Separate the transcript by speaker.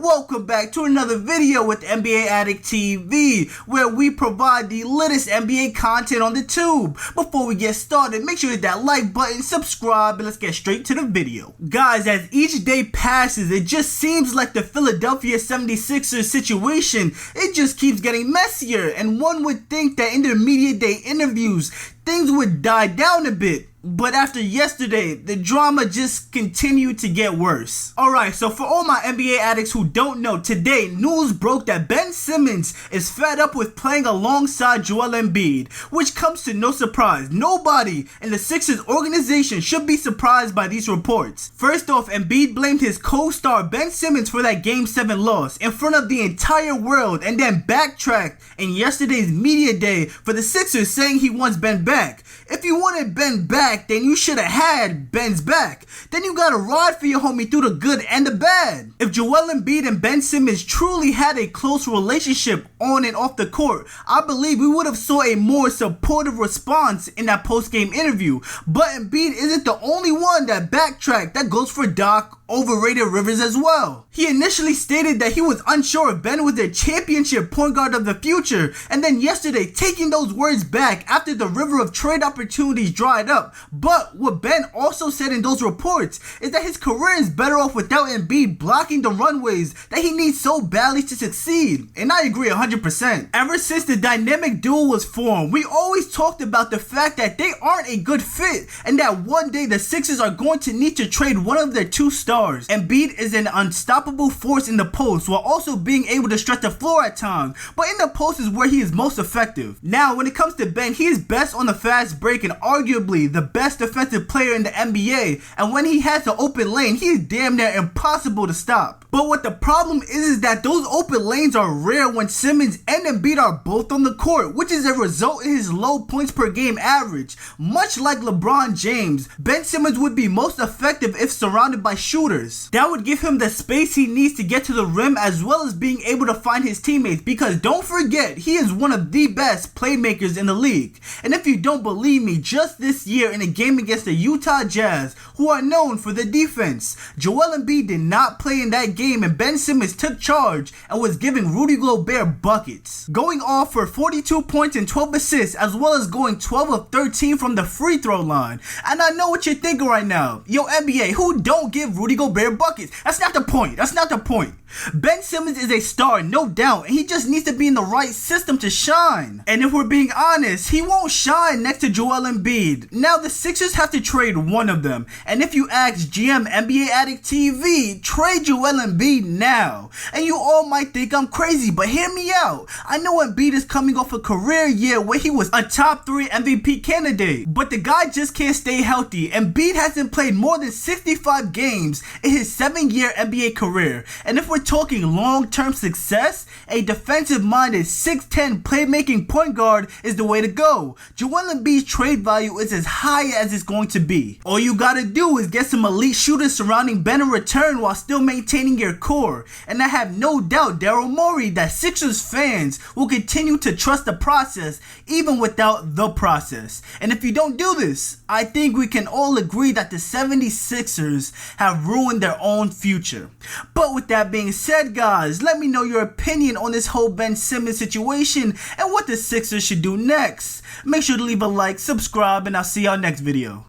Speaker 1: Welcome back to another video with NBA Addict TV, where we provide the latest NBA content on the tube. Before we get started, make sure to hit that like button, subscribe, and let's get straight to the video. Guys, as each day passes, it just seems like the Philadelphia 76ers situation, it just keeps getting messier, and one would think that in their media day interviews, things would die down a bit. But after yesterday, the drama just continued to get worse. Alright, so for all my NBA addicts who don't know, today news broke that Ben Simmons is fed up with playing alongside Joel Embiid, which comes to no surprise. Nobody in the Sixers organization should be surprised by these reports. First off, Embiid blamed his co-star Ben Simmons for that Game 7 loss in front of the entire world, and then backtracked in yesterday's media day for the Sixers, saying he wants Ben back. If you wanted Ben back, then you should have had Ben's back. Then you gotta ride for your homie through the good and the bad. If Joel Embiid and Ben Simmons truly had a close relationship on and off the court, I believe we would have saw a more supportive response in that post-game interview. But Embiid isn't the only one that backtracked. That goes for Doc, overrated Rivers as well. He initially stated that he was unsure if Ben was their championship point guard of the future, and then yesterday taking those words back after the river of trade opportunities dried up. But what Ben also said in those reports is that his career is better off without Embiid blocking the runways that he needs so badly to succeed, and I agree 100%. Ever since the dynamic duo was formed, we always talked about the fact that they aren't a good fit, and that one day the Sixers are going to need to trade one of their two stars. Embiid is an unstoppable force in the post while also being able to stretch the floor at times, but in the post is where he is most effective. Now when it comes to Ben, he is best on the fast break and arguably the best defensive player in the NBA, and when he has an open lane, he is damn near impossible to stop. But what the problem is that those open lanes are rare when Simmons and Embiid are both on the court, which is a result in his low points per game average. Much like LeBron James, Ben Simmons would be most effective if surrounded by shooters. That would give him the space he needs to get to the rim, as well as being able to find his teammates, because don't forget, he is one of the best playmakers in the league. And if you don't believe me, just this year in a game against the Utah Jazz, who are known for the defense, Joel Embiid did not play in that game, and Ben Simmons took charge and was giving Rudy Gobert buckets, going off for 42 points and 12 assists, as well as going 12 of 13 from the free throw line. And I know what you're thinking right now. Yo, NBA, who don't give Rudy Gobert buckets? That's not the point. That's not the point. Ben Simmons is a star, no doubt, and he just needs to be in the right system to shine. And if we're being honest, he won't shine next to Joel Embiid. Now the Sixers have to trade one of them, and if you ask GM NBA Addict TV, trade Joel Embiid now. And you all might think I'm crazy, but hear me out. I know Embiid is coming off a career year where he was a top 3 MVP candidate, but the guy just can't stay healthy. Embiid hasn't played more than 65 games in his 7-year NBA career, and if we're talking long-term success, a defensive-minded 6'10 playmaking point guard is the way to go. Joel Embiid's trade value is as high as it's going to be. All you gotta do is get some elite shooters surrounding Ben in return while still maintaining your core. And I have no doubt, Daryl Morey, that Sixers fans will continue to trust the process even without the process. And if you don't do this, I think we can all agree that the 76ers have ruined their own future. But with that being said, guys, let me know your opinion on this whole Ben Simmons situation and what the Sixers should do next. Make sure to leave a like, subscribe, and I'll see y'all next video.